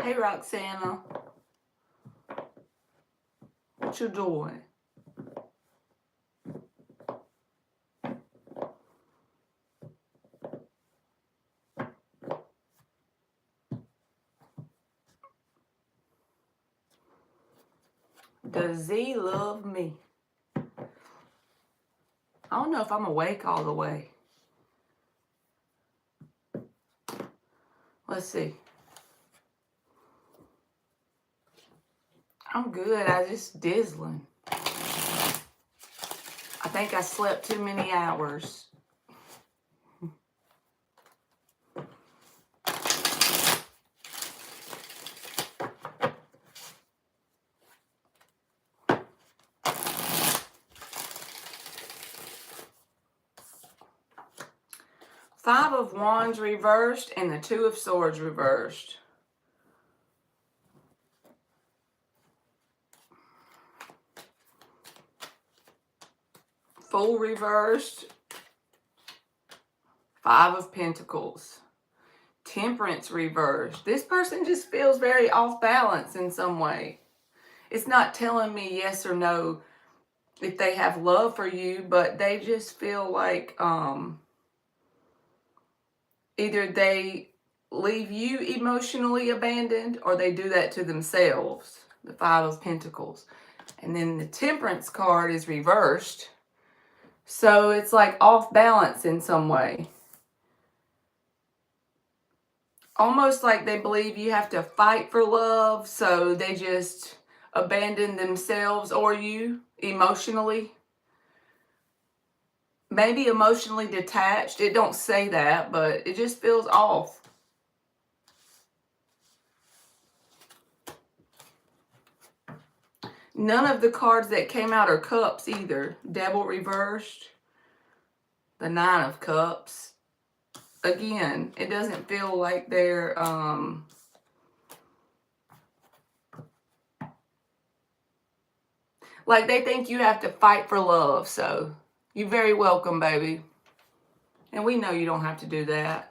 Hey, Roxana. What you doing? Does Z love me? I don't know if I'm awake all the way. Let's see. I'm good. I just dizzling. I think I slept too many hours. Five of Wands reversed and the Two of Swords reversed. Fool reversed. Five of Pentacles. Temperance reversed. This person just feels very off balance in some way. It's not telling me yes or no if they have love for you, but they just feel like either they leave you emotionally abandoned or they do that to themselves. The Five of Pentacles. And then the Temperance card is reversed. So it's like off balance in some way. Almost like they believe you have to fight for love, so they just abandon themselves or you emotionally. Maybe emotionally detached. It don't say that, but it just feels off. None of the cards that came out are cups either. Devil reversed. The Nine of Cups. Again, it doesn't feel like they're like they think you have to fight for love. So you're very welcome, baby. And we know you don't have to do that.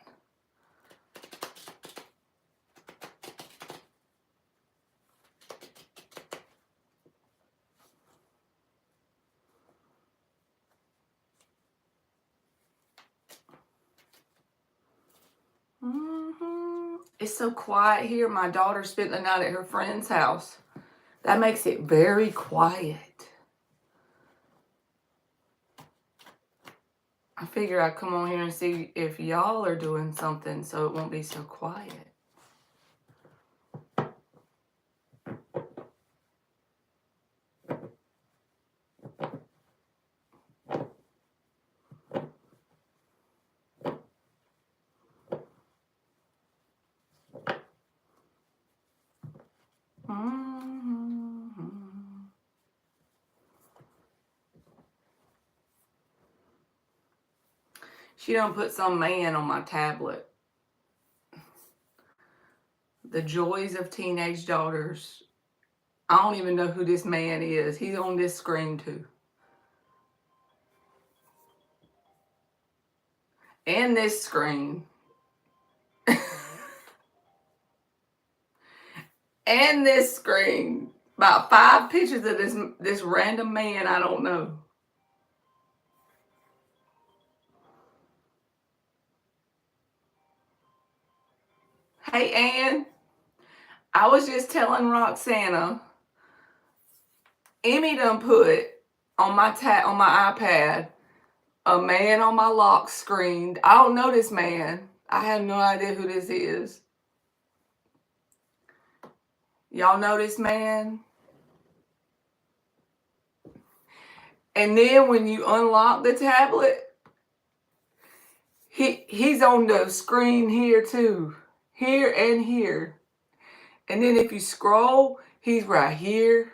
It's so quiet here. My daughter spent the night at her friend's house. That makes it very quiet. I figure I'd come on here and see if y'all are doing something so it won't be so quiet. She done put some man on my tablet. The joys of teenage daughters. I don't even know who this man is. He's on this screen too. And this screen. And this screen. About 5 pictures of this random man I don't know. Hey, Ann. I was just telling Roxana, Emmy done put on my iPad a man on my lock screen. I don't know this man. I have no idea who this is. Y'all know this man? And then when you unlock the tablet, he's on the screen here too. Here and here. And then if you scroll, he's right here.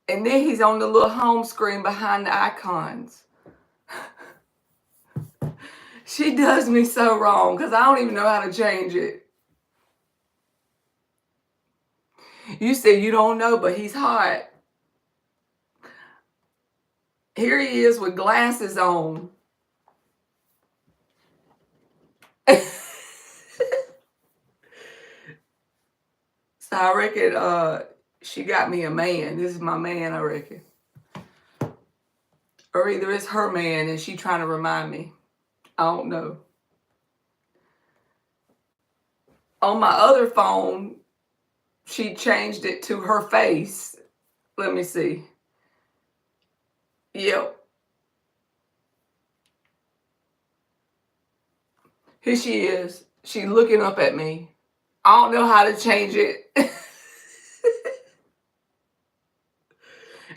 And then he's on the little home screen behind the icons. She does me so wrong because I don't even know how to change it. You said you don't know, but he's hot. Here he is with glasses on. So I reckon she got me a man. This is my man, I reckon. Or either it's her man and she trying to remind me. I don't know. On my other phone, she changed it to her face. Let me see. Yep. Here she is. She's looking up at me. I don't know how to change it.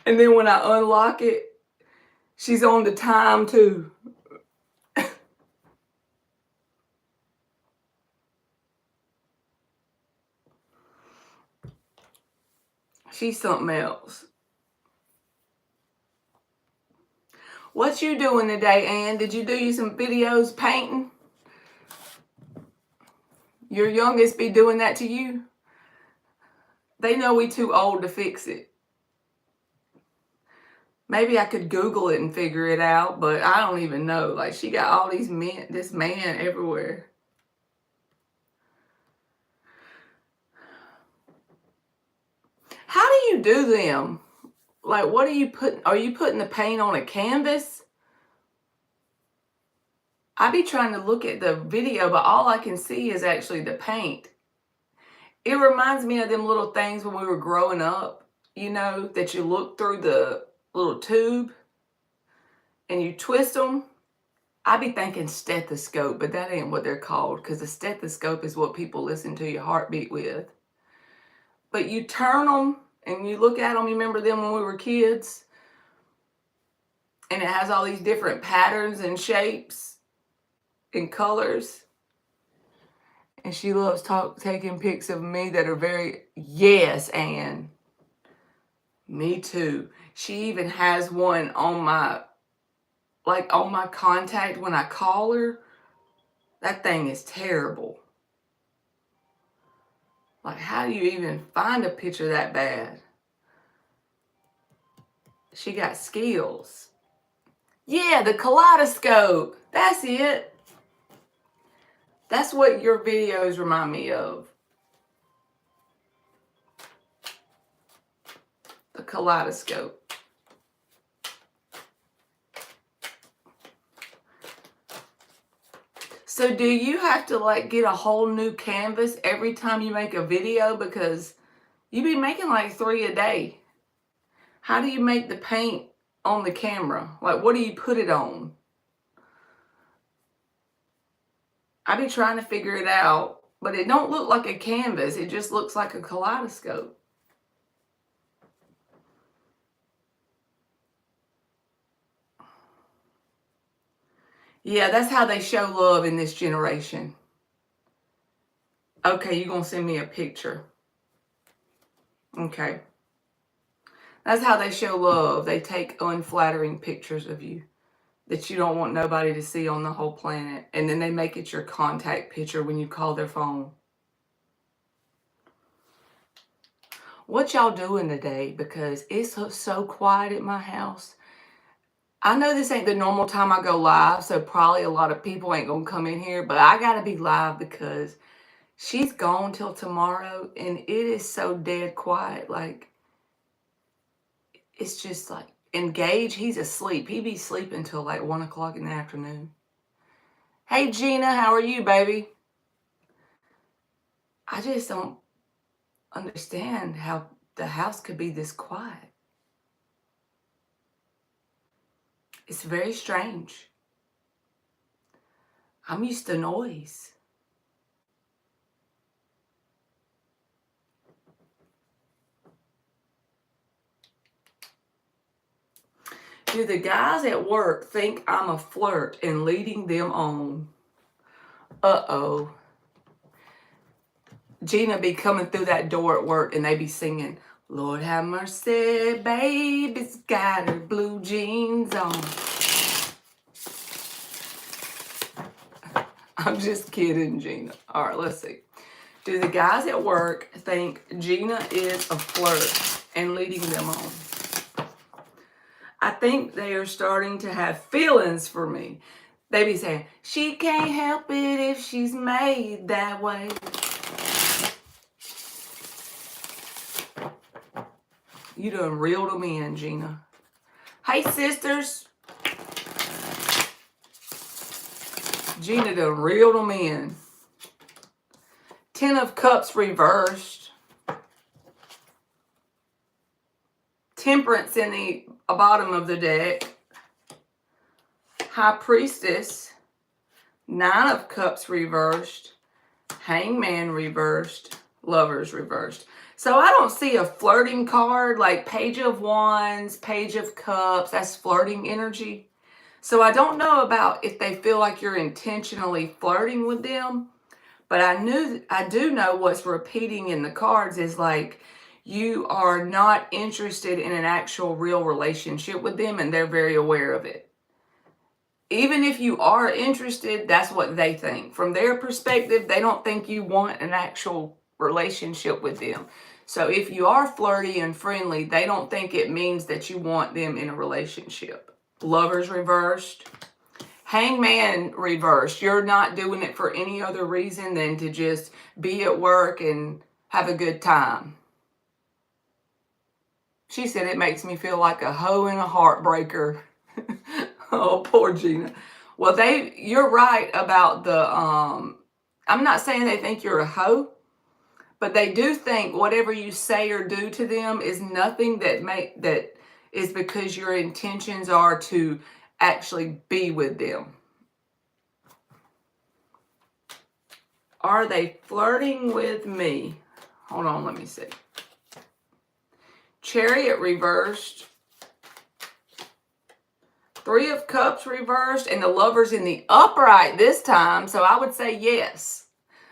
And then when I unlock it, she's on the time too. She's something else. What you doing today, Ann? Did you do you some videos painting? Your youngest be doing that to you? They know we too old to fix it. Maybe I could Google it and figure it out, but I don't even know. Like, she got all these men, this man everywhere. How do you do them? Like, what are you putting? Are you putting the paint on a canvas? I be trying to look at the video, but all I can see is actually the paint. It reminds me of them little things when we were growing up, you know, that you look through the little tube and you twist them. I be thinking stethoscope, but that ain't what they're called, because the stethoscope is what people listen to your heartbeat with. But you turn them and you look at them. You remember them when we were kids? And it has all these different patterns and shapes and colors. And she loves taking pics of me that are very, yes, Ann. Me too. She even has one on my, like on my contact when I call her. That thing is terrible. Like, how do you even find a picture that bad? She got skills. Yeah, the kaleidoscope. That's it. That's what your videos remind me of. The kaleidoscope. So do you have to like get a whole new canvas every time you make a video? Because you be making like 3 a day. How do you make the paint on the camera? Like, what do you put it on? I be trying to figure it out, but it don't look like a canvas. It just looks like a kaleidoscope. Yeah, that's how they show love in this generation. Okay, you're going to send me a picture. Okay. That's how they show love. They take unflattering pictures of you that you don't want nobody to see on the whole planet. And then they make it your contact picture when you call their phone. What y'all doing today? Because it's so quiet at my house. I know this ain't the normal time I go live, so probably a lot of people ain't going to come in here. But I got to be live because she's gone till tomorrow. And it is so dead quiet. Like, it's just like, Engage, he's asleep. He be sleeping till like 1 o'clock in the afternoon. Hey, Gina, how are you, baby? I just don't understand how the house could be this quiet. It's very strange. I'm used to noise. Do the guys at work think I'm a flirt and leading them on? Uh-oh. Gina be coming through that door at work and they be singing, Lord have mercy, baby's got her blue jeans on. I'm just kidding, Gina. All right, let's see. Do the guys at work think Gina is a flirt and leading them on? I think they are starting to have feelings for me. They be saying, she can't help it if she's made that way. You done reeled them in, Gina. Hey, sisters. Gina done reeled them in. 10 of Cups reversed. Temperance in the bottom of the deck. High Priestess. 9 of Cups reversed. Hangman reversed. Lovers reversed. So I don't see a flirting card like Page of Wands, Page of Cups. That's flirting energy. So I don't know about if they feel like you're intentionally flirting with them. But I do know what's repeating in the cards is like you are not interested in an actual real relationship with them, and they're very aware of it. Even if you are interested, that's what they think. From their perspective, they don't think you want an actual relationship with them. So if you are flirty and friendly, they don't think it means that you want them in a relationship. Lovers reversed. Hangman reversed. You're not doing it for any other reason than to just be at work and have a good time. She said it makes me feel like a hoe and a heartbreaker. Oh, poor Gina. Well, you're right about the, I'm not saying they think you're a hoe, but they do think whatever you say or do to them is nothing that is because your intentions are to actually be with them. Are they flirting with me? Hold on, let me see. Chariot reversed. 3 of Cups reversed, and the Lovers in the upright this time, so I would say yes.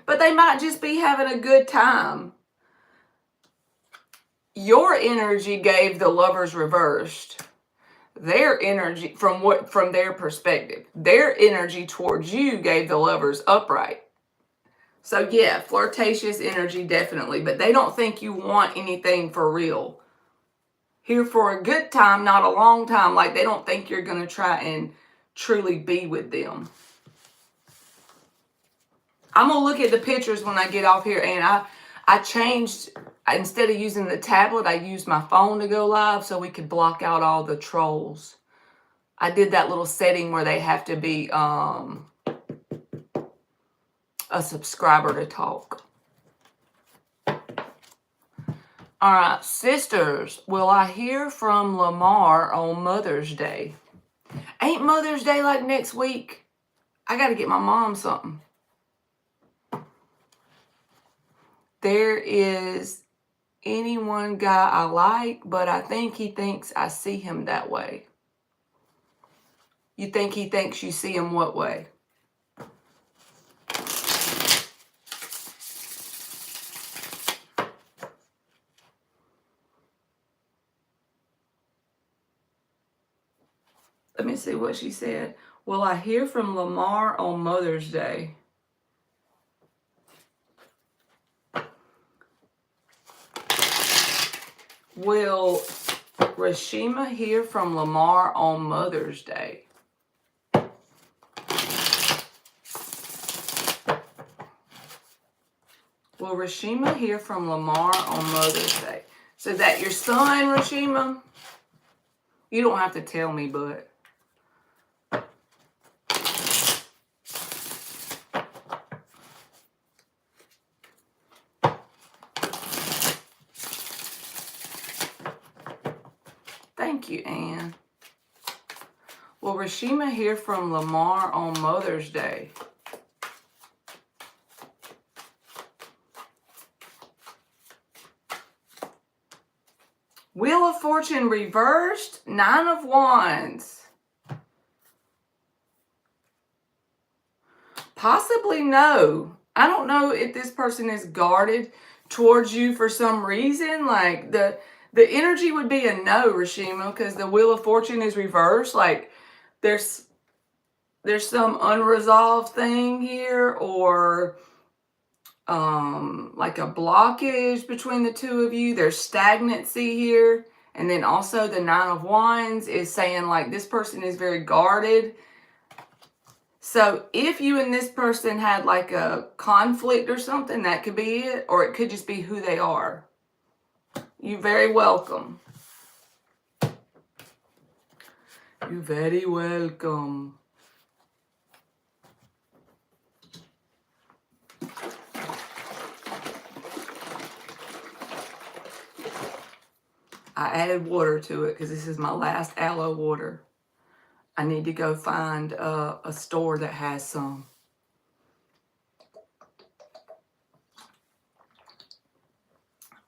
But they might just be having a good time. Your energy gave the Lovers reversed their energy from their perspective. Their energy towards you gave the Lovers upright. So yeah, flirtatious energy definitely, but they don't think you want anything for real. Here for a good time, not a long time. Like they don't think you're going to try and truly be with them. I'm going to look at the pictures when I get off here, and I changed, instead of using the tablet, I used my phone to go live so we could block out all the trolls. I did that little setting where they have to be a subscriber to talk. All right, sisters, will I hear from Lamar on Mother's Day? Ain't Mother's Day like next week? I got to get my mom something. There is any one guy I like, but I think he thinks I see him that way. You think he thinks you see him what way? Let me see what she said. Will I hear from Lamar on Mother's Day? Will Rashima hear from Lamar on Mother's Day? Will Rashima hear from Lamar on Mother's Day? So that your son, Rashima? You don't have to tell me, but... Thank you, Anne. Will Rashima hear from Lamar on Mother's Day? Wheel of Fortune reversed. 9 of Wands. Possibly no. I don't know if this person is guarded towards you for some reason. Like the energy would be a no, Rashima, because the Wheel of Fortune is reversed. Like there's some unresolved thing here, or like a blockage between the two of you. There's stagnancy here. And then also the 9 of Wands is saying like this person is very guarded. So if you and this person had like a conflict or something, that could be it. Or it could just be who they are. You're very welcome. You're very welcome. I added water to it because this is my last aloe water. I need to go find a store that has some.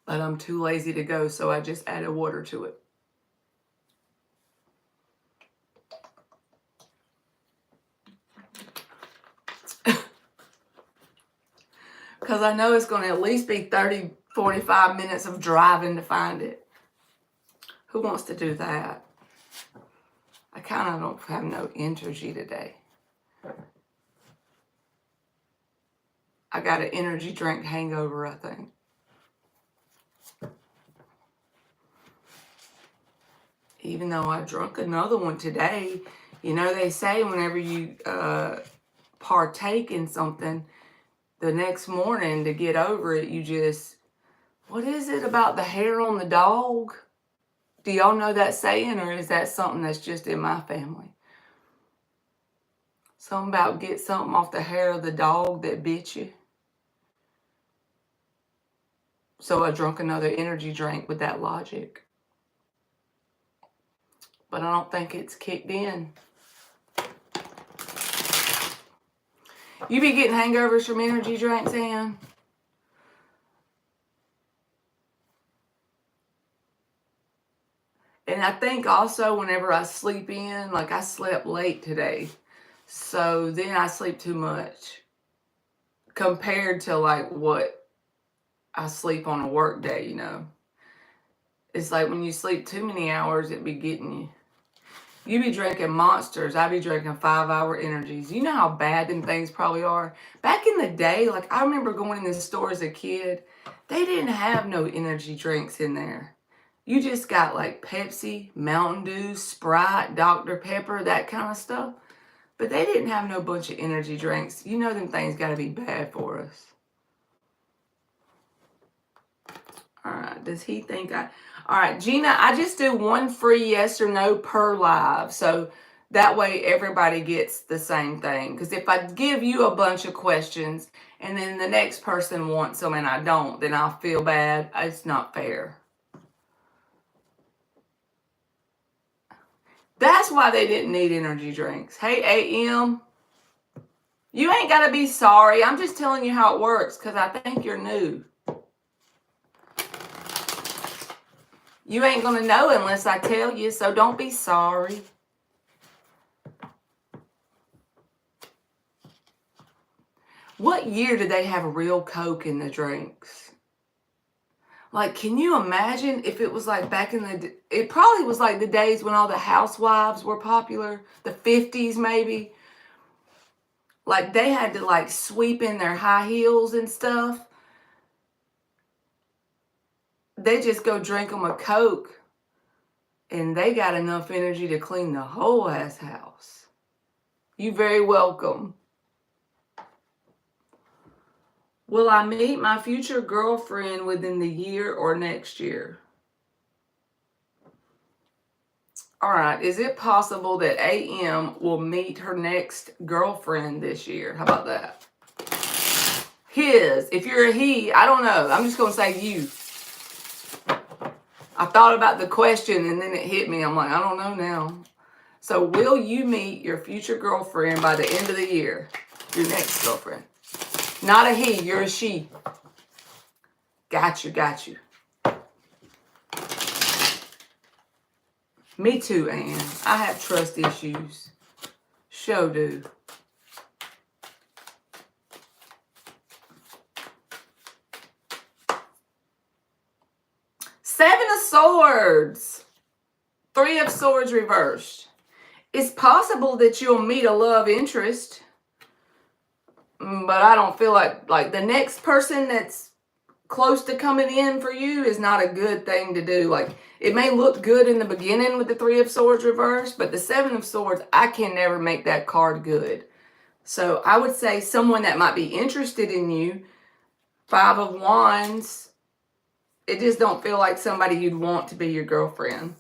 But I'm too lazy to go, so I just added water to it. Because I know it's going to at least be 30, 45 minutes of driving to find it. Who wants to do that? I kind of don't have no energy today. I got an energy drink hangover, I think. Even though I drank another one today, you know, they say whenever you partake in something, the next morning to get over it, you just, what is it about the hair on the dog? Do y'all know that saying, or is that something that's just in my family? Something about get something off the hair of the dog that bit you. So I drank another energy drink with that logic. But I don't think it's kicked in. You be getting hangovers from energy drinks, Ann? And I think also whenever I sleep in, like I slept late today. So then I sleep too much compared to like what I sleep on a work day, you know. It's like when you sleep too many hours, it be getting you. You be drinking Monsters. I be drinking 5-hour energies. You know how bad them things probably are? Back in the day, like I remember going in the store as a kid, they didn't have no energy drinks in there. You just got like Pepsi, Mountain Dew, Sprite, Dr. Pepper, that kind of stuff. But they didn't have no bunch of energy drinks. You know them things got to be bad for us. All right, does he think I... All right, Gina, I just do one free yes or no per live. So that way everybody gets the same thing. Because if I give you a bunch of questions and then the next person wants them and I don't, then I'll feel bad. It's not fair. That's why they didn't need energy drinks. Hey, AM, you ain't got to be sorry. I'm just telling you how it works because I think you're new. You ain't going to know unless I tell you, so don't be sorry. What year did they have real Coke in the drinks? Like, can you imagine if it was like back in the... It probably was like the days when all the housewives were popular. The 50s maybe. Like, they had to like sweep in their high heels and stuff. They just go drink them a Coke. And they got enough energy to clean the whole ass house. You very welcome. Will I meet my future girlfriend within the year or next year? All right. Is it possible that AM will meet her next girlfriend this year? How about that? His. If you're a he, I don't know. I'm just going to say you. I thought about the question and then it hit me. I'm like, I don't know now. So will you meet your future girlfriend by the end of the year? Your next girlfriend. Not a he, you're a she. Got you, got you. Me too, Ann. I have trust issues. Sure do. Seven of Swords. Three of Swords reversed. It's possible that you'll meet a love interest. But I don't feel like the next person that's close to coming in for you is not a good thing to do. Like, it may look good in the beginning with the Three of Swords reversed, but the Seven of Swords, I can never make that card good. So I would say someone that might be interested in you. Five of Wands, it just don't feel like somebody you'd want to be your girlfriend.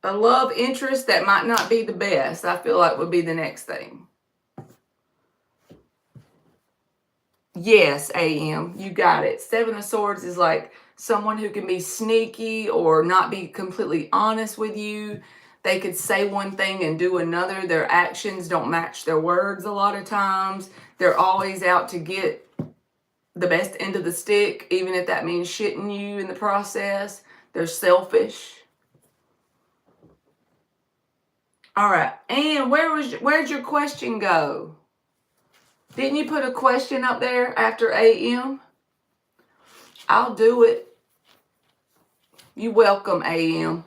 A love interest that might not be the best, I feel like would be the next thing. Yes, AM, you got it. Seven of Swords is like someone who can be sneaky or not be completely honest with you. They could say one thing and do another. Their actions don't match their words a lot of times. They're always out to get the best end of the stick, even if that means shitting you in the process. They're selfish. All right, and where'd your question go? Didn't you put a question up there after AM? I'll do it. You welcome, AM.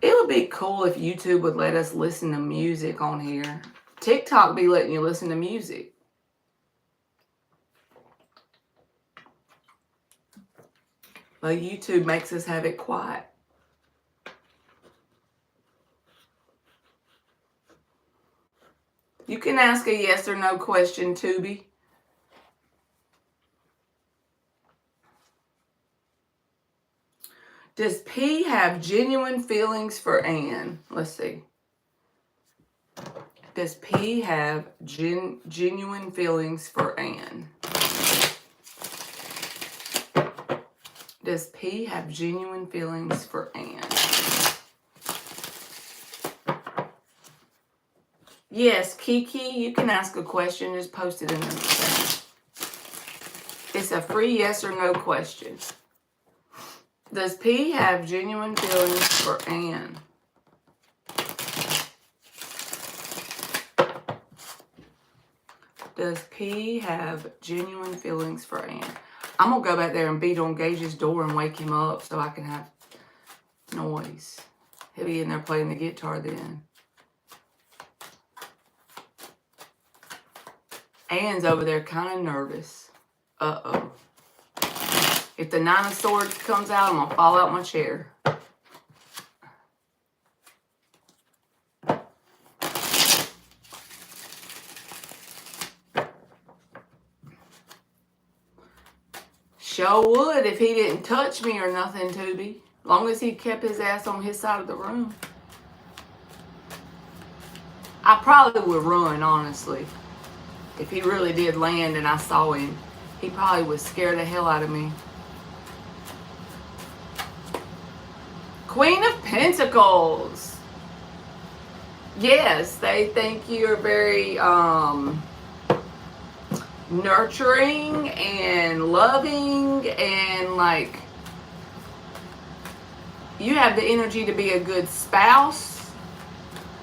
It would be cool if YouTube would let us listen to music on here. TikTok be letting you listen to music. But YouTube makes us have it quiet. You can ask a yes or no question, Tubi. Does P have genuine feelings for Anne? Let's see. Does P have genuine feelings for Anne? Does P have genuine feelings for Anne? Yes, Kiki, you can ask a question. Just post it in the chat. It's a free yes or no question. Does P have genuine feelings for Anne? Does P have genuine feelings for Anne? I'm going to go back there and beat on Gage's door and wake him up so I can have noise. He'll be in there playing the guitar then. Anne's over there kind of nervous. Uh-oh. If the Nine of Swords comes out, I'm going to fall out my chair. Sure would if he didn't touch me or nothing, Tubi. Long as he kept his ass on his side of the room. I probably would run, honestly. If he really did land and I saw him, he probably would scare the hell out of me. Queen of Pentacles. Yes, they think you're very nurturing and loving and like you have the energy to be a good spouse,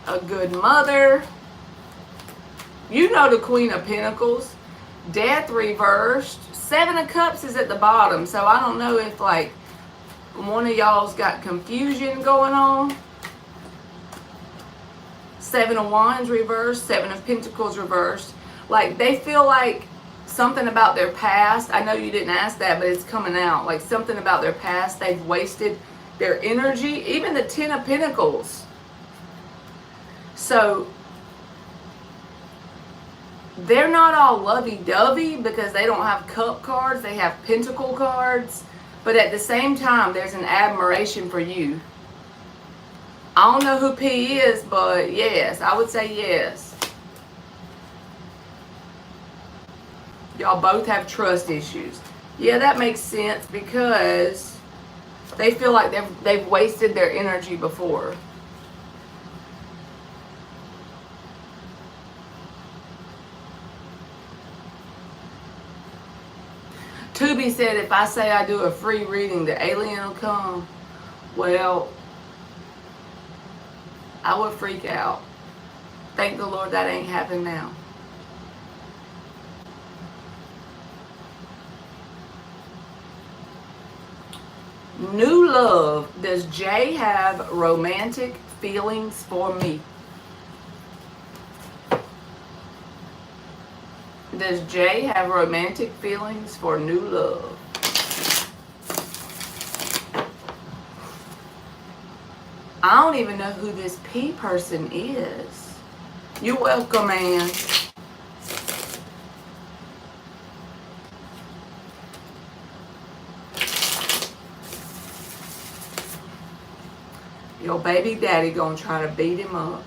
a good mother. You know the Queen of Pentacles. Death reversed. Seven of Cups is at the bottom, so I don't know if like one of y'all's got confusion going on. Seven of Wands reversed. Seven of Pentacles reversed. Like they feel like something about their past. I know you didn't ask that, but it's coming out. Like something about their past. They've wasted their energy. Even the Ten of Pentacles. So they're not all lovey-dovey because they don't have cup cards. They have pentacle cards. But at the same time, there's an admiration for you. I don't know who P is, but yes, I would say yes. Y'all both have trust issues. Yeah, that makes sense because they feel like they've wasted their energy before. Tubi said if I say I do a free reading, the alien will come. Well, I would freak out. Thank the Lord that ain't happened now. New love. Does Jay have romantic feelings for me? Does Jay have romantic feelings for new love? I don't even know who this P person is. You're welcome, man. Your baby daddy gonna try to beat him up.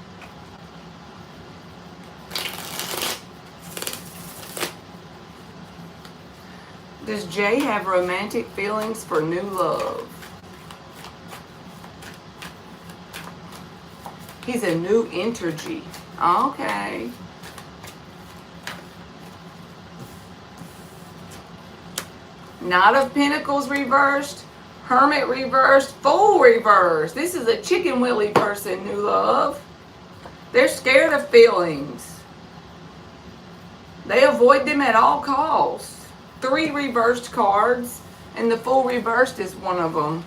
Does Jay have romantic feelings for new love? He's a new energy. Okay. Knight of Pentacles reversed. Hermit reversed. Fool reversed. This is a chicken willy person, new love. They're scared of feelings. They avoid them at all costs. 3 reversed cards, and the Fool reversed is one of them.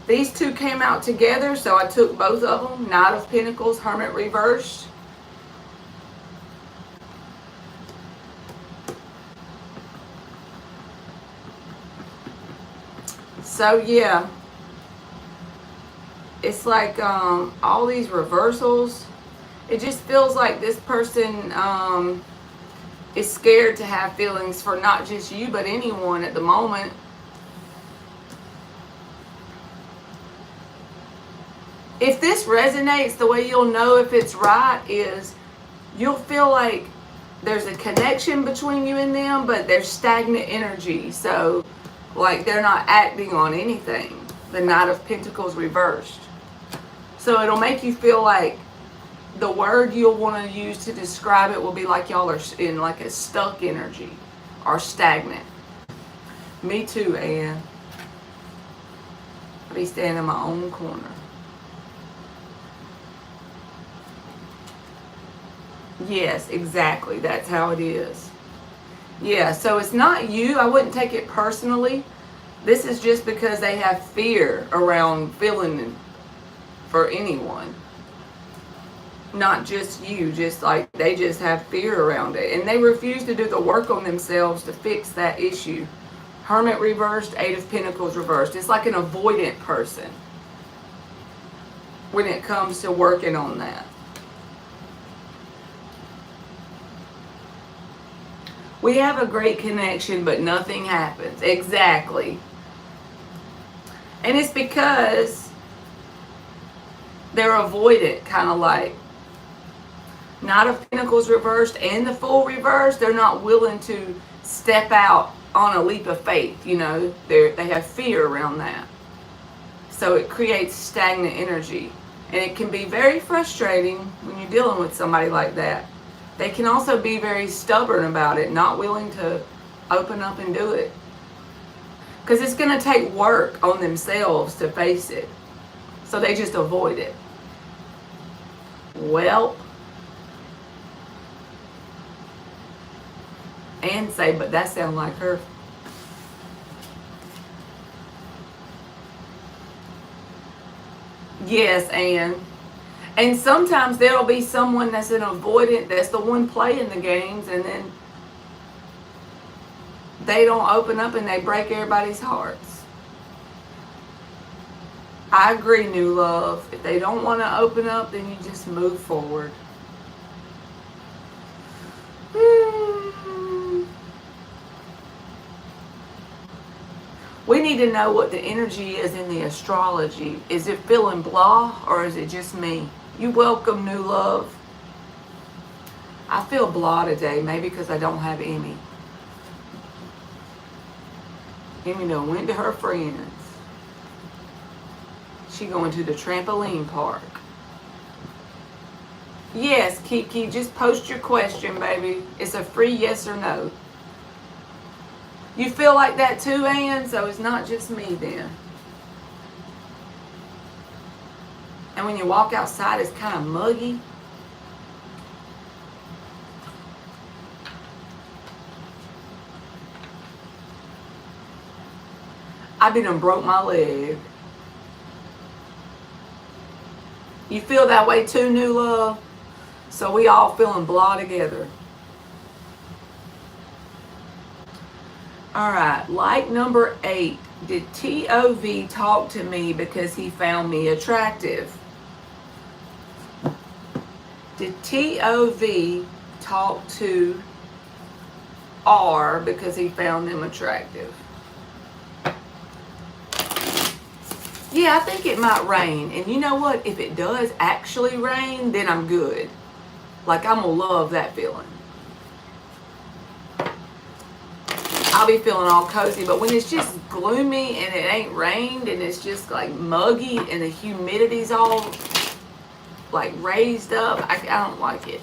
These two came out together, so I took both of them. Knight of Pentacles, Hermit reversed. So yeah, it's like all these reversals. It just feels like this person is scared to have feelings for not just you, but anyone at the moment. If this resonates, the way you'll know if it's right is you'll feel like there's a connection between you and them, but there's stagnant energy. So, like, they're not acting on anything. The Knight of Pentacles reversed. So it'll make you feel like the word you'll want to use to describe it will be like y'all are in like a stuck energy or stagnant. Me too, Anne. I'll be standing in my own corner. Yes, exactly. That's how it is. Yeah, so it's not you. I wouldn't take it personally. This is just because they have fear around feeling for anyone. Not just you, just like they just have fear around it. And they refuse to do the work on themselves to fix that issue. Hermit reversed, 8 of Pentacles reversed. It's like an avoidant person when it comes to working on that. We have a great connection, but nothing happens. Exactly. And it's because they're avoidant, kind of like. Knight of Pentacles reversed and the Fool reversed. They're not willing to step out on a leap of faith, you know. They have fear around that. So it creates stagnant energy. And it can be very frustrating when you're dealing with somebody like that. They can also be very stubborn about it, not willing to open up and do it. Because it's going to take work on themselves to face it. So they just avoid it. Well, and say, but that sounds like her. Yes, Anne. And sometimes there'll be someone that's an avoidant, that's the one playing the games, and then they don't open up and they break everybody's hearts. I agree, new love. If they don't want to open up, then you just move forward. We need to know what the energy is in the astrology. Is it feeling blah or is it just me? You welcome, new love. I feel blah today, maybe because I don't have Emmy. Emmy done went to her friends. She going to the trampoline park. Yes, Kiki, just post your question, baby. It's a free yes or no. You feel like that too, Ann? So it's not just me then. And when you walk outside, it's kind of muggy. I done broke my leg. You feel that way too, new love? So we all feeling blah together. All right, like number 8. Did TOV talk to me because he found me attractive? Did TOV talk to R because he found them attractive? Yeah, I think it might rain. And you know what? If it does actually rain, then I'm good. Like, I'm going to love that feeling. I'll be feeling all cozy. But when it's just gloomy and it ain't rained and it's just like muggy and the humidity's all like raised up, I don't like it.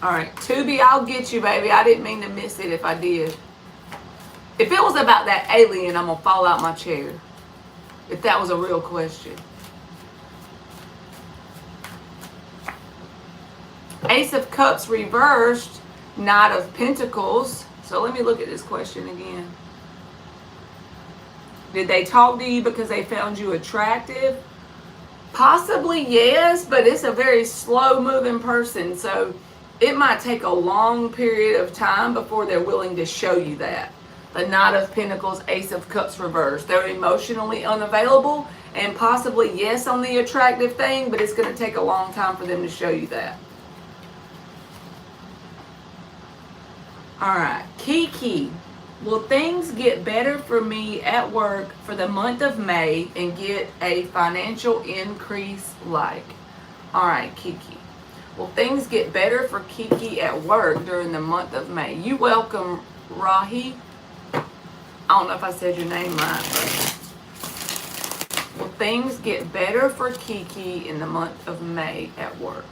All right, Tubi, I'll get you, baby. I didn't mean to miss it if I did. If it was about that alien, I'm going to fall out my chair. If that was a real question. Ace of Cups reversed, Knight of Pentacles. So let me look at this question again. Did they talk to you because they found you attractive? Possibly, yes, but it's a very slow-moving person, so it might take a long period of time before they're willing to show you that. The Knight of Pentacles, Ace of Cups reversed. They're emotionally unavailable, and possibly, yes, on the attractive thing, but it's going to take a long time for them to show you that. All right, Kiki. Will things get better for me at work for the month of May and get a financial increase like? All right, Kiki. Will things get better for Kiki at work during the month of May? You welcome, Rahi. I don't know if I said your name right, but will things get better for Kiki in the month of May at work?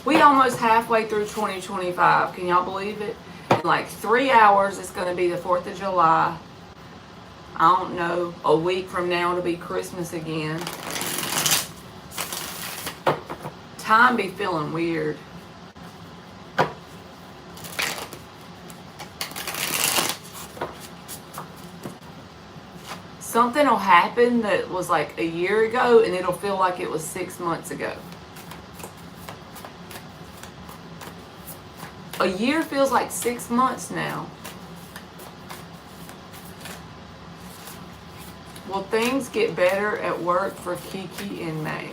We almost halfway through 2025. Can y'all believe it? In like 3 hours, it's going to be the 4th of July. I don't know. A week from now, it'll be Christmas again. Time be feeling weird. Something will happen that was like a year ago, and it'll feel like it was 6 months ago. A year feels like 6 months now. Will things get better at work for Kiki in May?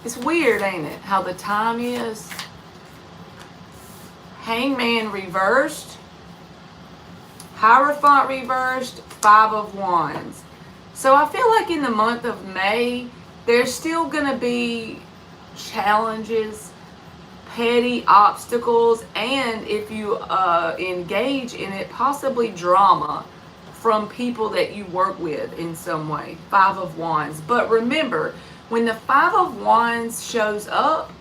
It's weird, ain't it? How the time is. Hangman reversed. Hierophant reversed. 5 of Wands. So I feel like in the month of May, there's still going to be challenges, petty obstacles, and if you engage in it, possibly drama from people that you work with in some way. 5 of Wands. But remember, when the 5 of Wands shows up,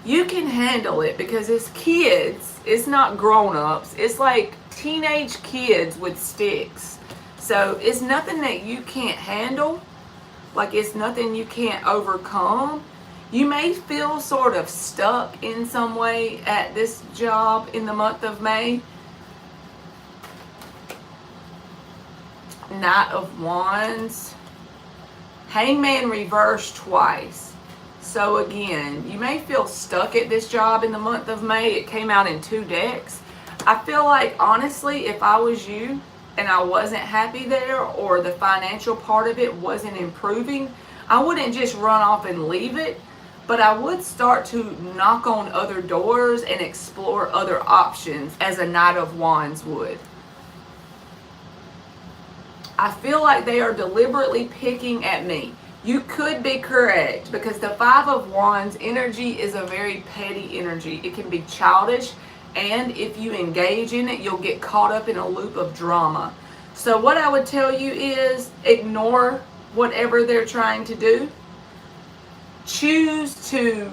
you can handle it because it's kids. It's not grown-ups. It's like teenage kids with sticks. So it's nothing that you can't handle. Like, it's nothing you can't overcome. You may feel sort of stuck in some way at this job in the month of May. Knight of Wands. Hangman reversed twice. So again, you may feel stuck at this job in the month of May. It came out in 2 decks. I feel like, honestly, if I was you and I wasn't happy there, or the financial part of it wasn't improving, I wouldn't just run off and leave it, but I would start to knock on other doors and explore other options as a Knight of Wands would. I feel like they are deliberately picking at me. You could be correct, because the 5 of Wands energy is a very petty energy. It can be childish, and if you engage in it, you'll get caught up in a loop of drama. So what I would tell you is ignore whatever they're trying to do. Choose to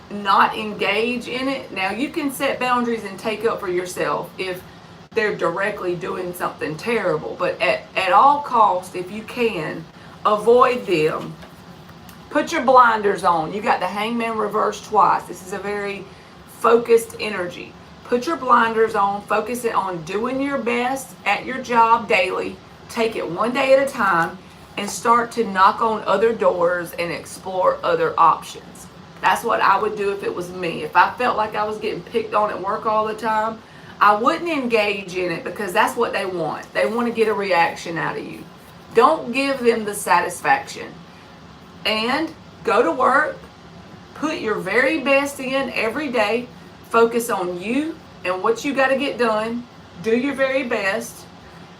not engage in it. Now, you can set boundaries and take up for yourself if they're directly doing something terrible, but at all costs, if you can, avoid them. Put your blinders on. You got the Hangman reversed twice. This is a very focused energy. Put your blinders on. Focus it on doing your best at your job daily. Take it one day at a time and start to knock on other doors and explore other options. That's what I would do if it was me. If I felt like I was getting picked on at work all the time, I wouldn't engage in it, because that's what they want. They want to get a reaction out of you. Don't give them the satisfaction. And go to work, Put your very best in every day. Focus on you and what you got to get done. Do your very best.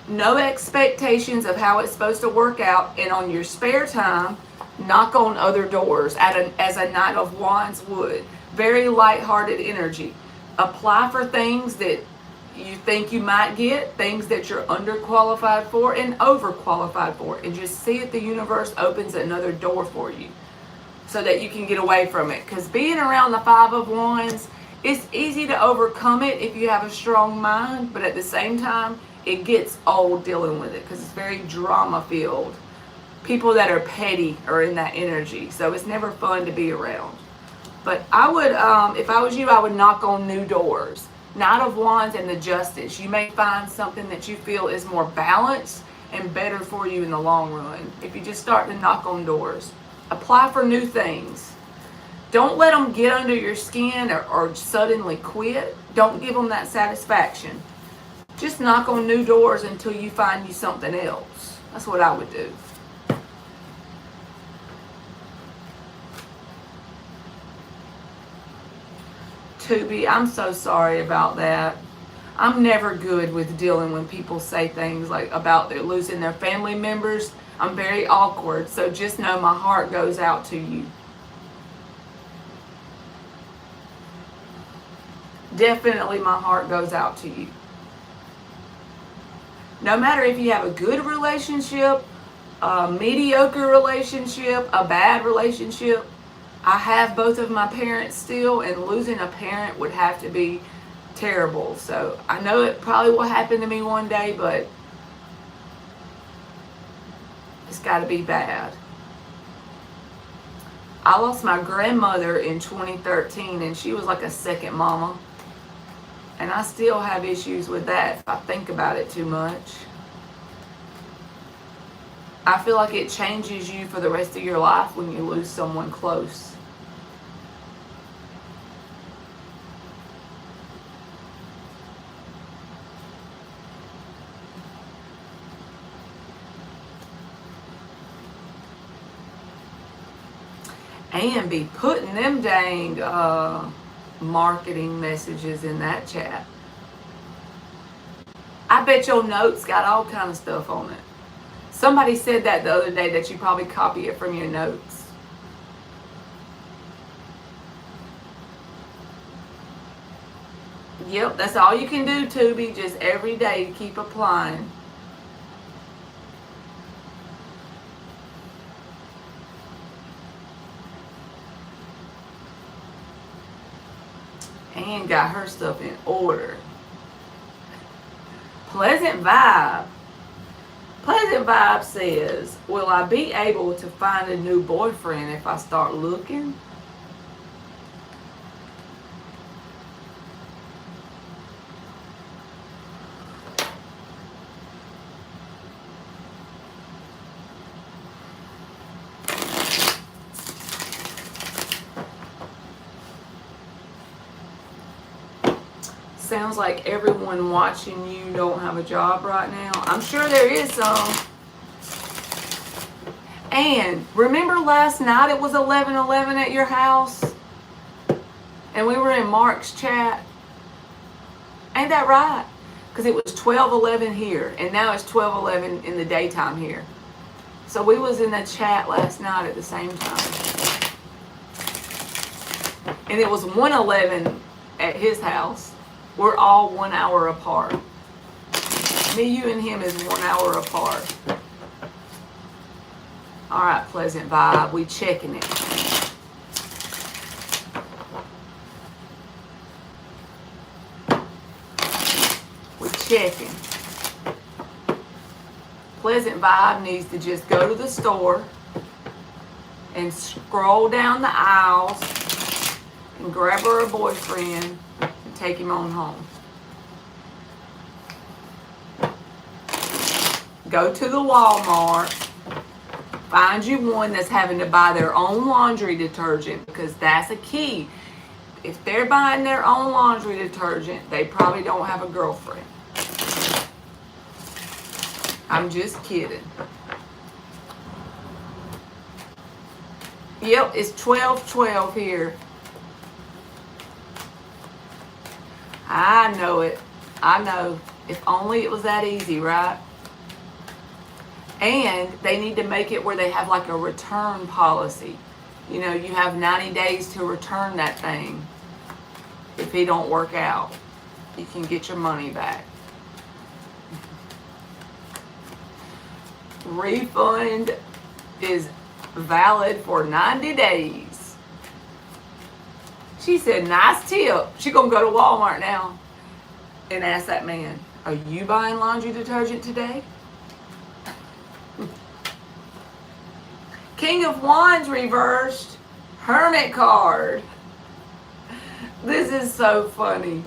No expectations of how it's supposed to work out. And on your spare time, knock on other doors as a Knight of Wands would. Very lighthearted energy. Apply for things that you think you might get, things that you're underqualified for and overqualified for. And just see if the universe opens another door for you so that you can get away from it. Because being around the Five of Wands, it's easy to overcome it if you have a strong mind. But at the same time, it gets old dealing with it because it's very drama filled. People that are petty are in that energy. So it's never fun to be around. But I would, if I was you, I would knock on new doors. Knight of Wands and the Justice. You may find something that you feel is more balanced and better for you in the long run. If you just start to knock on doors. Apply for new things. Don't let them get under your skin or suddenly quit. Don't give them that satisfaction. Just knock on new doors until you find you something else. That's what I would do. Tubi, I'm so sorry about that. I'm never good with dealing when people say things like about their losing their family members. I'm very awkward, so just know my heart goes out to you. Definitely my heart goes out to you. No matter if you have a good relationship, a mediocre relationship, a bad relationship, I have both of my parents still, and losing a parent would have to be terrible. So I know it probably will happen to me one day, but it's got to be bad. I lost my grandmother in 2013, and she was like a second mama. And I still have issues with that if I think about it too much. I feel like it changes you for the rest of your life when you lose someone close. And be putting them dang marketing messages in that chat. I bet your notes got all kind of stuff on it. Somebody said that the other day, that you probably copy it from your notes. Yep, that's all you can do, Tubi. Just every day keep applying. And got her stuff in order. Pleasant Vibe. Pleasant Vibe says, will I be able to find a new boyfriend if I start looking? Sounds like everyone watching you don't have a job right now. I'm sure there is some. And remember last night it was 11:11 at your house? And we were in Mark's chat. Ain't that right? Because it was 12:11 here. And now it's 12:11 in the daytime here. So we was in the chat last night at the same time. And it was 1:11 at his house. We're all 1 hour apart. Me, you, and him is 1 hour apart. All right, Pleasant Vibe. We checking it. We checking. Pleasant Vibe needs to just go to the store and scroll down the aisles and grab her a boyfriend. Take him on home. Go to the Walmart. Find you one that's having to buy their own laundry detergent, because that's a key. If they're buying their own laundry detergent, they probably don't have a girlfriend. I'm just kidding. Yep, it's 12:12 here. I know it. I know. If only it was that easy, right? And they need to make it where they have like a return policy. You know, you have 90 days to return that thing. If it don't work out, you can get your money back. Refund is valid for 90 days. She said, nice tip. She gonna go to Walmart now and ask that man, are you buying laundry detergent today? King of Wands reversed. Hermit card. This is so funny.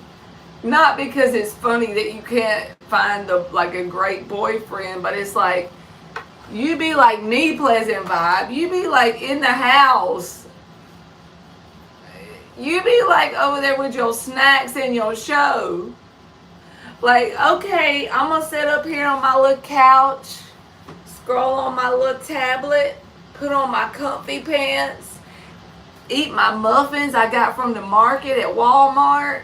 Not because it's funny that you can't find a great boyfriend, but it's like, you be like me, pleasant vibe. You be like in the house. You be like over there with your snacks and your show. Like, okay, I'm going to sit up here on my little couch, scroll on my little tablet, put on my comfy pants, eat my muffins I got from the market at Walmart,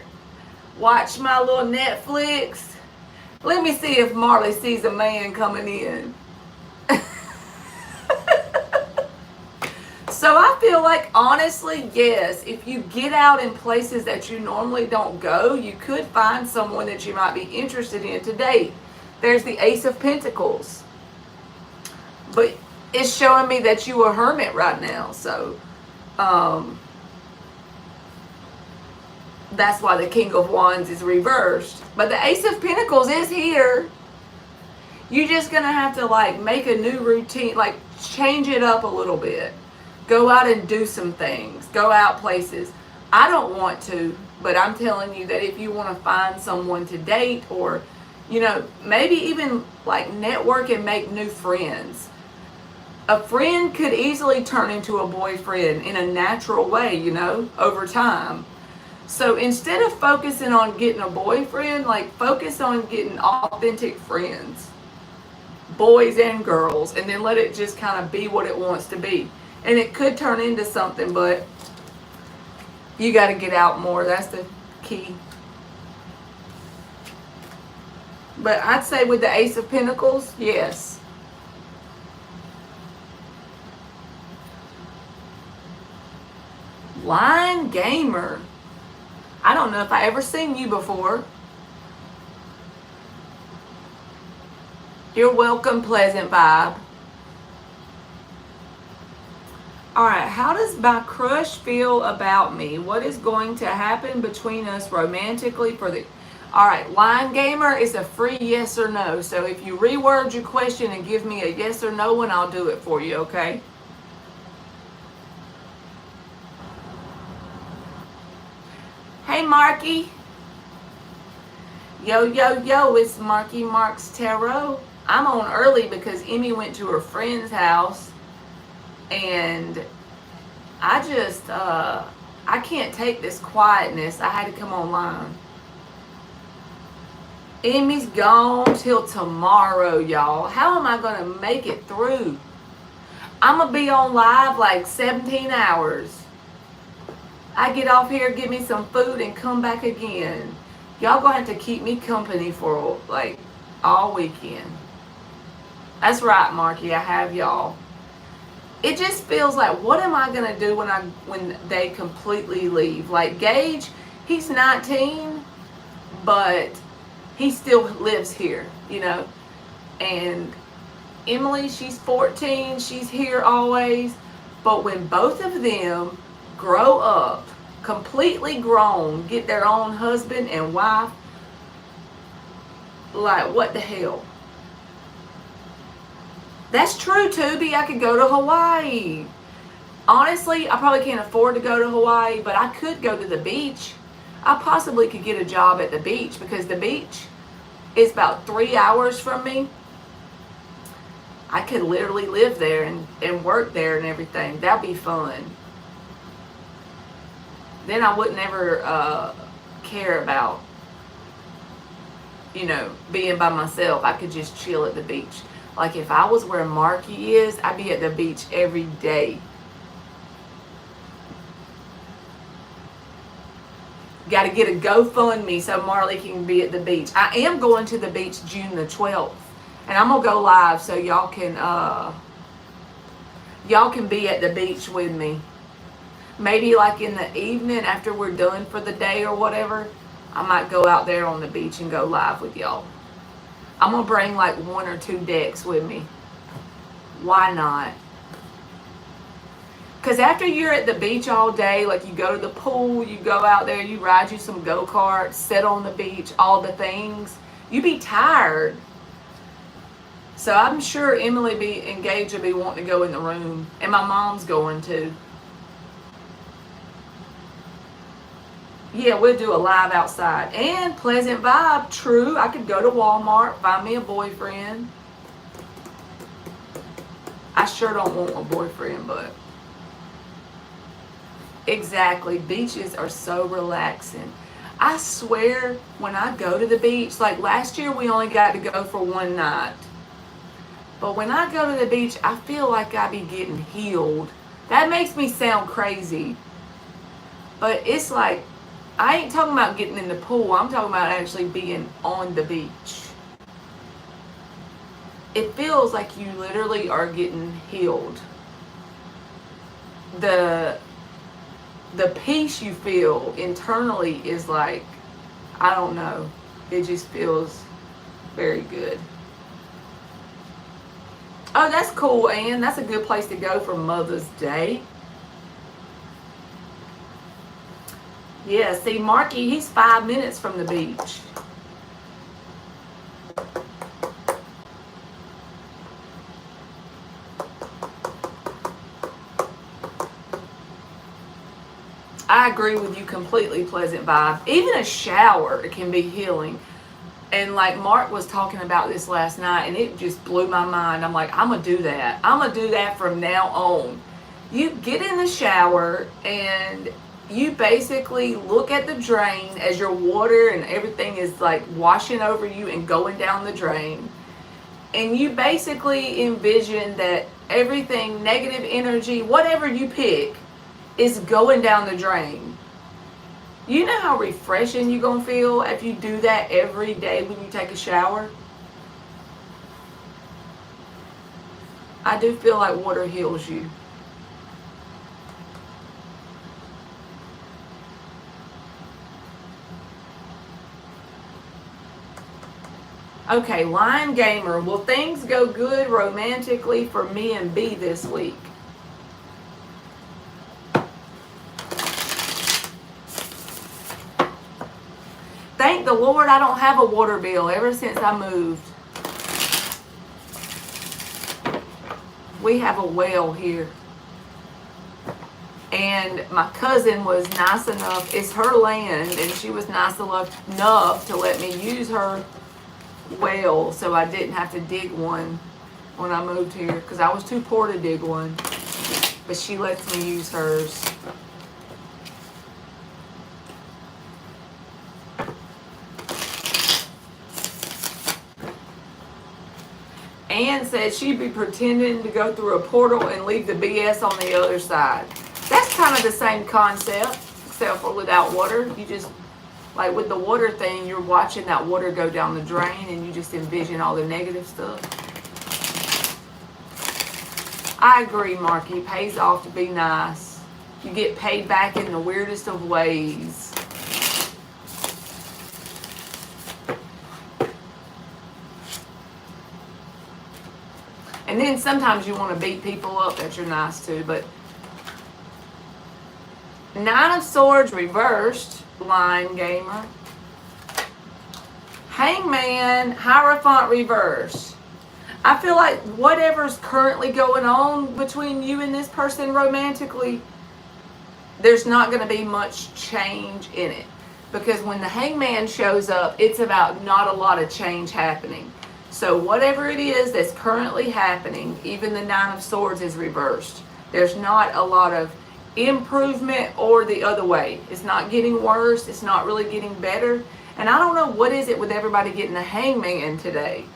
watch my little Netflix. Let me see if Marley sees a man coming in. So I feel like, honestly, yes, if you get out in places that you normally don't go, you could find someone that you might be interested in to date. There's the Ace of Pentacles. But it's showing me that you a hermit right now. So that's why the King of Wands is reversed. But the Ace of Pentacles is here. You're just going to have to like make a new routine, like change it up a little bit. Go out and do some things. Go out places. I don't want to, but I'm telling you that if you want to find someone to date, or, you know, maybe even like network and make new friends. A friend could easily turn into a boyfriend in a natural way, you know, over time. So instead of focusing on getting a boyfriend, like focus on getting authentic friends, boys and girls, and then let it just kind of be what it wants to be. And it could turn into something, but you got to get out more. That's the key. But I'd say with the Ace of Pentacles, yes. Line Gamer. I don't know if I ever seen you before. You're welcome, pleasant vibe. Alright, how does my crush feel about me? What is going to happen between us romantically for the... Alright, Line Gamer is a free yes or no. So if you reword your question and give me a yes or no one, I'll do it for you, okay? Hey, Marky. Yo, yo, yo, it's Marky Marks Tarot. I'm on early because Emmy went to her friend's house. And I just, I can't take this quietness. I had to come online. Emmy's gone till tomorrow, y'all. How am I going to make it through? I'm going to be on live like 17 hours. I get off here, get me some food, and come back again. Y'all going to have to keep me company for like all weekend. That's right, Marky. I have y'all. It just feels like, what am I going to do when they completely leave? Like Gage, he's 19, but he still lives here, you know. And Emily, she's 14, she's here always. But when both of them grow up, completely grown, get their own husband and wife, like, what the hell? That's true, Tubi. I could go to Hawaii. Honestly, I probably can't afford to go to Hawaii, but I could go to the beach. I possibly could get a job at the beach because the beach is about 3 hours from me. I could literally live there and work there and everything. That'd be fun. Then I wouldn't ever care about, you know, being by myself. I could just chill at the beach. Like if I was where Marky is, I'd be at the beach every day. Got to get a GoFundMe so Marley can be at the beach. I am going to the beach June the 12th. And I'm going to go live so y'all can be at the beach with me. Maybe like in the evening after we're done for the day or whatever, I might go out there on the beach and go live with y'all. I'm going to bring like 1 or 2 decks with me. Why not? Because after you're at the beach all day, like you go to the pool, you go out there, you ride you some go-karts, sit on the beach, all the things, you be tired. So I'm sure Emily be engaged will be wanting to go in the room. And my mom's going too. Yeah, we'll do a live outside. And Pleasant Vibe, true. I could go to Walmart, find me a boyfriend. I sure don't want a boyfriend, but... Exactly. Beaches are so relaxing. I swear, when I go to the beach, like last year we only got to go for one night. But when I go to the beach, I feel like I be getting healed. That makes me sound crazy. But it's like, I ain't talking about getting in the pool. I'm talking about actually being on the beach. It feels like you literally are getting healed. The peace you feel internally is like, I don't know. It just feels very good. Oh, that's cool, Ann. That's a good place to go for Mother's Day. Yeah, see, Marky, he's 5 minutes from the beach. I agree with you completely, Pleasant Vibe. Even a shower can be healing. And like Mark was talking about this last night, and it just blew my mind. I'm like, I'm going to do that. I'm going to do that from now on. You get in the shower and you basically look at the drain as your water and everything is like washing over you and going down the drain. And you basically envision that everything, negative energy, whatever you pick, is going down the drain. You know how refreshing you're going to feel if you do that every day when you take a shower? I do feel like water heals you. Okay, Lion Gamer, will things go good romantically for me and B this week? Thank the Lord I don't have a water bill ever since I moved. We have a well here. And my cousin was nice enough, it's her land, and she was nice enough to let me use her well so I didn't have to dig one when I moved here because I was too poor to dig one. But she lets me use hers. Ann said she'd be pretending to go through a portal and leave the BS on the other side. That's kind of the same concept, except for without water. You just, like with the water thing, you're watching that water go down the drain and you just envision all the negative stuff. I agree, Marky. It pays off to be nice. You get paid back in the weirdest of ways. And then sometimes you want to beat people up that you're nice to, but Nine of Swords reversed, Lion Gamer. Hangman, Hierophant reversed. I feel like whatever's currently going on between you and this person romantically, there's not going to be much change in it. Because when the Hangman shows up, it's about not a lot of change happening. So whatever it is that's currently happening, even the Nine of Swords is reversed. There's not a lot of improvement or the other way. It's not getting worse. It's not really getting better. And I don't know what is it with everybody getting the Hangman today.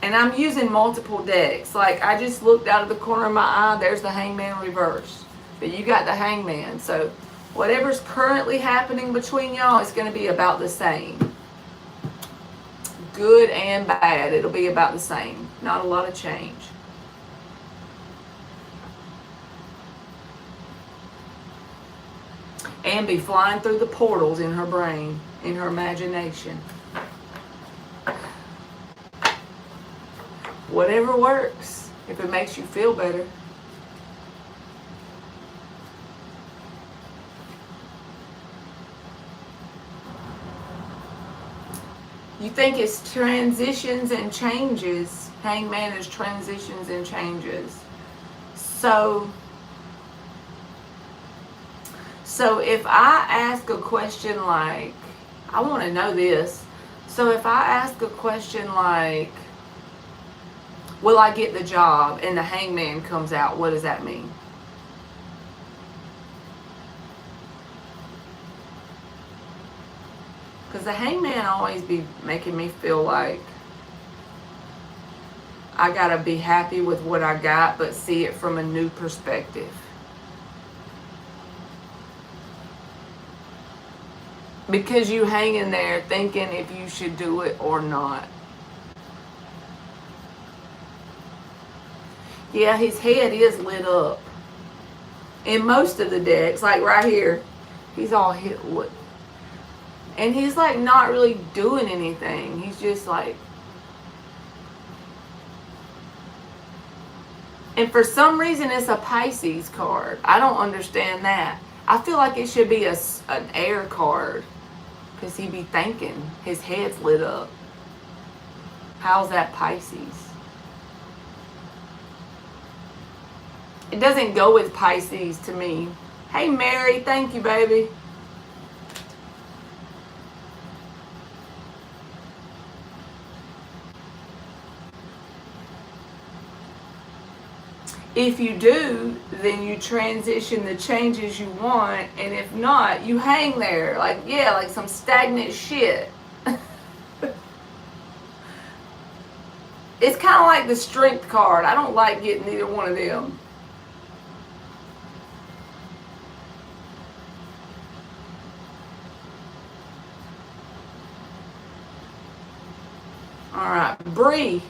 And I'm using multiple decks. Like I just looked out of the corner of my eye. There's the Hangman reversed. But you got the Hangman. So Whatever's currently happening between y'all is going to be about the same. Good and bad. It'll be about the same. Not a lot of change. And be flying through the portals in her brain, in her imagination. Whatever works, if it makes you feel better. You think it's transitions and changes. Hangman is transitions and changes. So if I ask a question like, I want to know this. So if I ask a question like, will I get the job? And the hangman comes out, what does that mean? Because the hangman always be making me feel like I gotta be happy with what I got, but see it from a new perspective. Because you hang in there thinking if you should do it or not. Yeah, his head is lit up. In most of the decks, like right here, he's all hit. And he's like not really doing anything. He's just like. And for some reason, it's a Pisces card. I don't understand that. I feel like it should be an air card. Because he be thinking his head's lit up. How's that Pisces? It doesn't go with Pisces to me. Hey, Mary. Thank you, baby. If you do, then you transition the changes you want, and if not, you hang there like, yeah, like some stagnant shit. It's kind of like the strength card. I don't like getting either one of them. All right, Bree.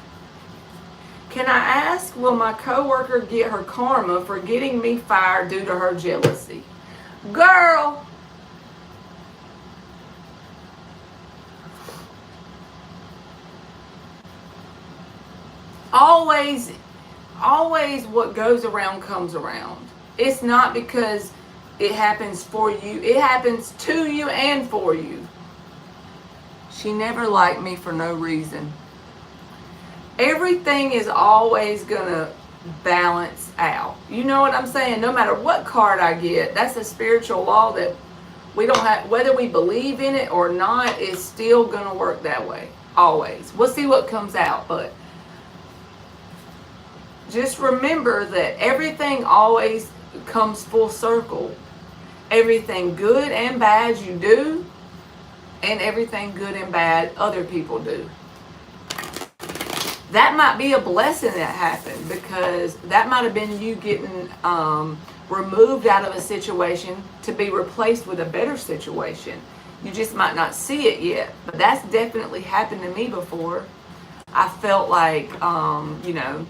Can I ask, will my coworker get her karma for getting me fired due to her jealousy? Girl! Always what goes around comes around. It's not because it happens for you. It happens to you and for you. She never liked me for no reason. Everything is always going to balance out. You know what I'm saying? No matter what card I get, that's a spiritual law that we don't have, whether we believe in it or not, it's still going to work that way. Always. We'll see what comes out, but just remember that everything always comes full circle. Everything good and bad you do, and everything good and bad other people do. That might be a blessing that happened, because that might have been you getting removed out of a situation to be replaced with a better situation. You just might not see it yet, but that's definitely happened to me before. I felt like, you know,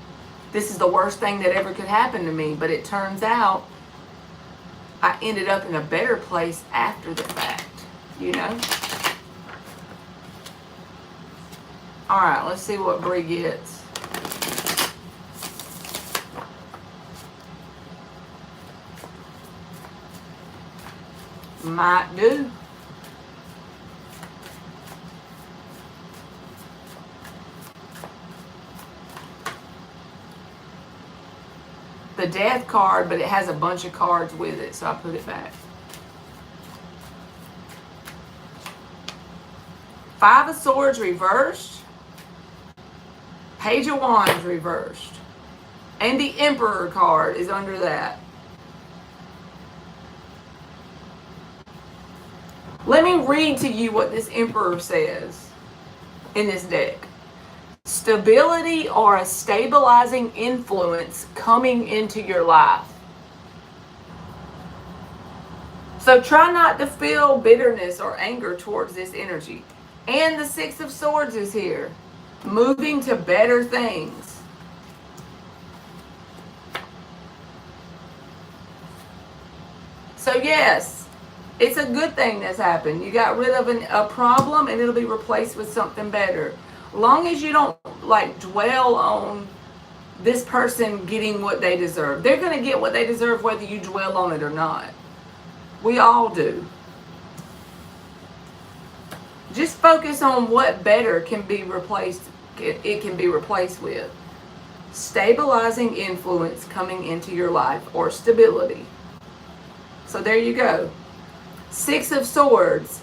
this is the worst thing that ever could happen to me, but it turns out I ended up in a better place after the fact, you know? All right, let's see what Bree gets. Might do. The death card, but it has a bunch of cards with it, so I put it back. Five of Swords reversed. Page of Wands reversed. And the Emperor card is under that. Let me read to you what this Emperor says in this deck. Stability or a stabilizing influence coming into your life. So try not to feel bitterness or anger towards this energy. And the Six of Swords is here. Moving to better things. So yes, it's a good thing that's happened. You got rid of a problem and it'll be replaced with something better. Long as you don't like dwell on this person getting what they deserve. They're going to get what they deserve whether you dwell on it or not. We all do. Just focus on what better can be replaced. It can be replaced with. Stabilizing influence coming into your life, or stability. So there you go. Six of Swords.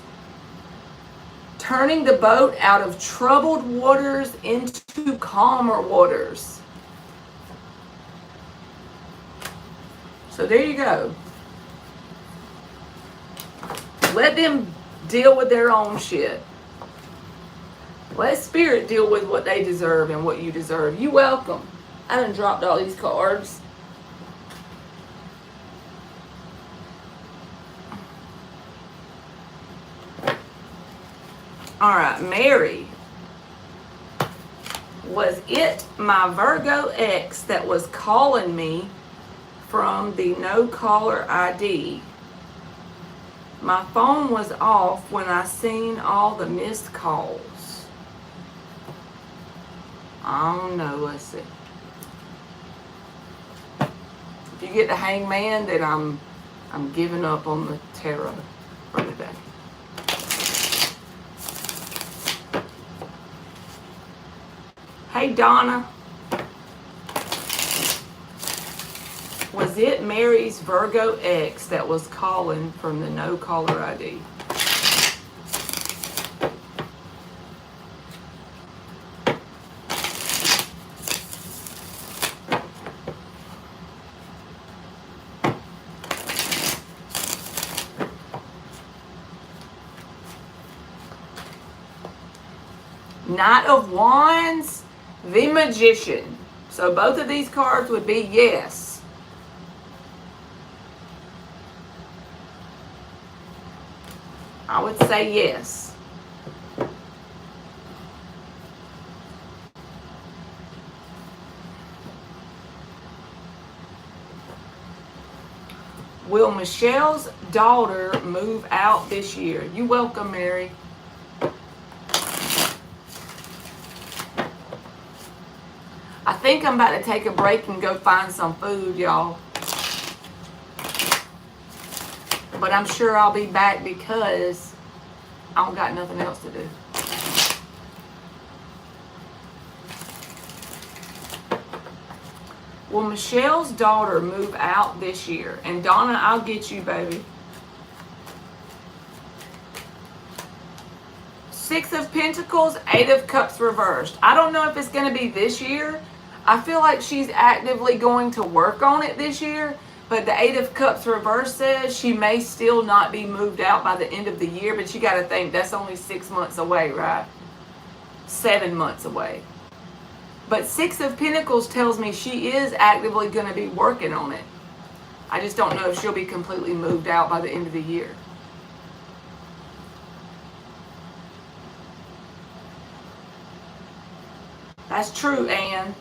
Turning the boat out of troubled waters into calmer waters. So there you go. Let them deal with their own shit. Let Spirit deal with what they deserve and what you deserve. You welcome. I done dropped all these cards. All right, Mary. Was it my Virgo ex that was calling me from the no caller ID? My phone was off when I seen all the missed calls. I don't know, let's see. If you get the Hangman, then I'm giving up on the tarot for today. Hey Donna. Was it Mary's Virgo ex that was calling from the no caller ID? Knight of Wands, the Magician. So both of these cards would be yes. I would say yes. Will Michelle's daughter move out this year? You welcome, Mary. I think I'm about to take a break and go find some food, y'all. But I'm sure I'll be back because I don't got nothing else to do. Will Michelle's daughter move out this year? And Donna, I'll get you, baby. Six of Pentacles, Eight of Cups reversed. I don't know if it's going to be this year. I feel like she's actively going to work on it this year. But the Eight of Cups reverse says she may still not be moved out by the end of the year. But you got to think that's only 6 months away, right? 7 months away. But Six of Pentacles tells me she is actively going to be working on it. I just don't know if she'll be completely moved out by the end of the year. That's true, Anne.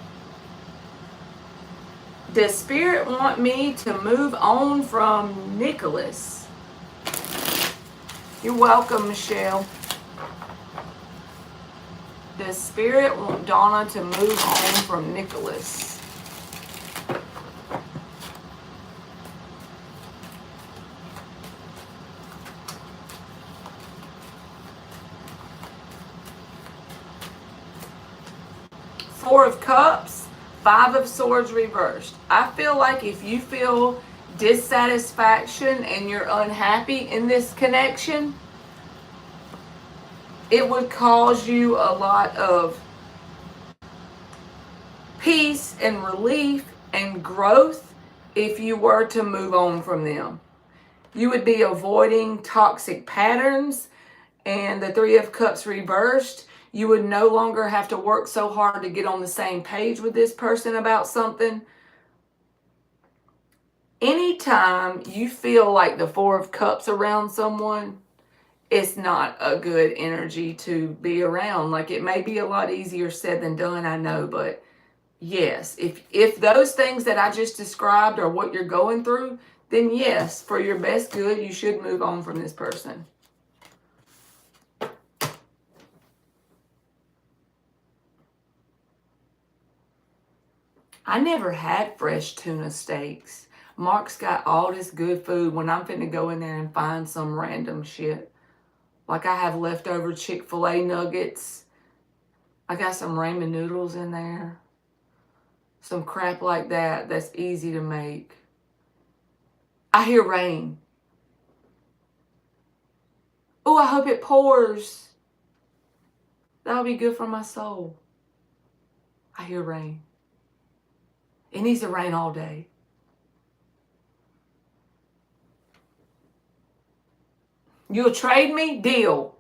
Does Spirit want me to move on from Nicholas? You're welcome, Michelle. Does Spirit want Donna to move on from Nicholas? Four of Cups. Five of Swords reversed. I feel like if you feel dissatisfaction and you're unhappy in this connection, it would cause you a lot of peace and relief and growth if you were to move on from them. You would be avoiding toxic patterns, and the Three of Cups reversed. You would no longer have to work so hard to get on the same page with this person about something. Anytime you feel like the Four of Cups around someone, it's not a good energy to be around. Like, it may be a lot easier said than done, I know, but yes, if those things that I just described are what you're going through, then yes, for your best good, you should move on from this person. I never had fresh tuna steaks. Mark's got all this good food when I'm finna go in there and find some random shit. Like, I have leftover Chick-fil-A nuggets. I got some ramen noodles in there. Some crap like that that's easy to make. I hear rain. Oh, I hope it pours. That'll be good for my soul. I hear rain. It needs to rain all day. You'll trade me? Deal.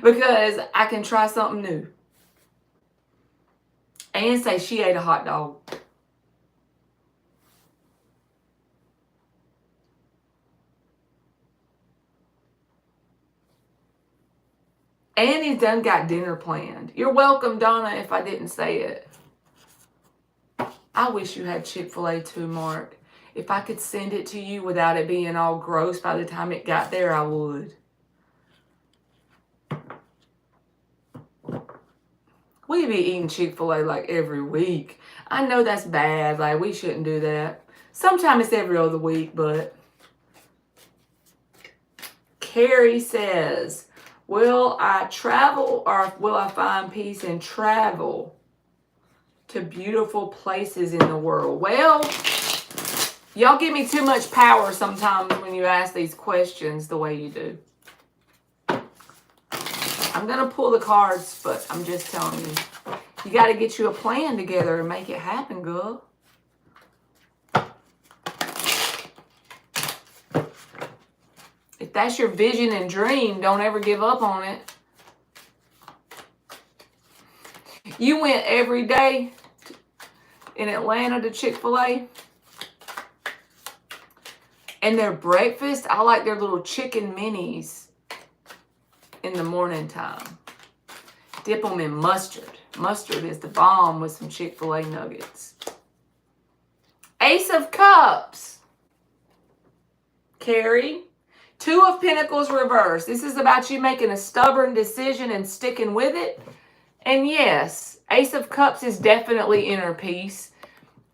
Because I can try something new. And say she ate a hot dog. And he's done got dinner planned. You're welcome, Donna, if I didn't say it. I wish you had Chick-fil-A too, Mark. If I could send it to you without it being all gross by the time it got there, I would. We be eating Chick-fil-A like every week. I know that's bad. Like, we shouldn't do that. Sometimes it's every other week, but... Carrie says, will I travel or will I find peace and travel to beautiful places in the world? Well, y'all give me too much power sometimes when you ask these questions the way you do. I'm going to pull the cards, but I'm just telling you. You got to get you a plan together and make it happen, girl. If that's your vision and dream, don't ever give up on it. You went every day in Atlanta to Chick-fil-A. And their breakfast, I like their little chicken minis in the morning time. Dip them in mustard. Mustard is the bomb with some Chick-fil-A nuggets. Ace of Cups. Carrie. Two of Pentacles reversed. This is about you making a stubborn decision and sticking with it. And yes, Ace of Cups is definitely inner peace.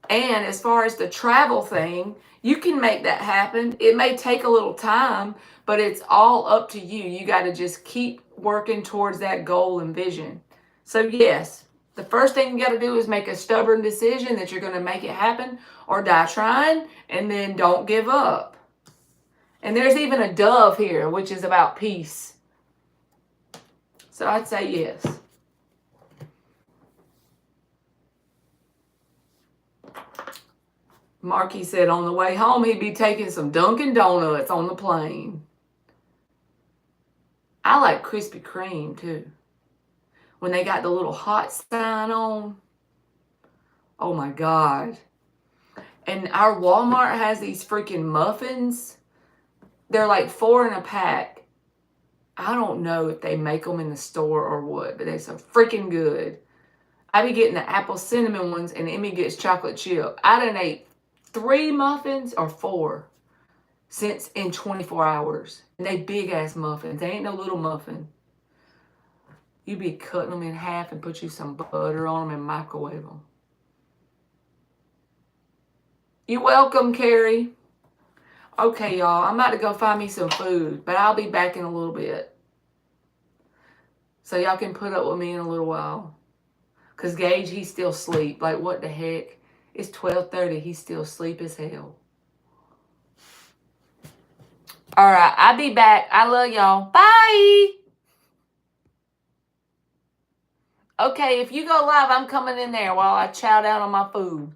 And as far as the travel thing, you can make that happen. It may take a little time, but it's all up to you. You got to just keep working towards that goal and vision. So yes, the first thing you got to do is make a stubborn decision that you're going to make it happen or die trying, and then don't give up. And there's even a dove here, which is about peace. So I'd say yes. Marky said on the way home he'd be taking some Dunkin' Donuts on the plane. I like Krispy Kreme too. When they got the little hot sign on. Oh my God. And our Walmart has these freaking muffins. They're like 4 in a pack. I don't know if they make them in the store or what, but they're so freaking good. I be getting the apple cinnamon ones, and Emmy gets chocolate chip. I done ate 3 muffins or 4 since in 24 hours. And they big ass muffins. They ain't no little muffin. You be cutting them in half and put you some butter on them and microwave them. You're welcome, Carrie. Okay, y'all, I'm about to go find me some food, but I'll be back in a little bit. So y'all can put up with me in a little while. Because Gage, he's still asleep. Like, what the heck? It's 12:30. He's still asleep as hell. All right, I'll be back. I love y'all. Bye. Okay, if you go live, I'm coming in there while I chow down on my food.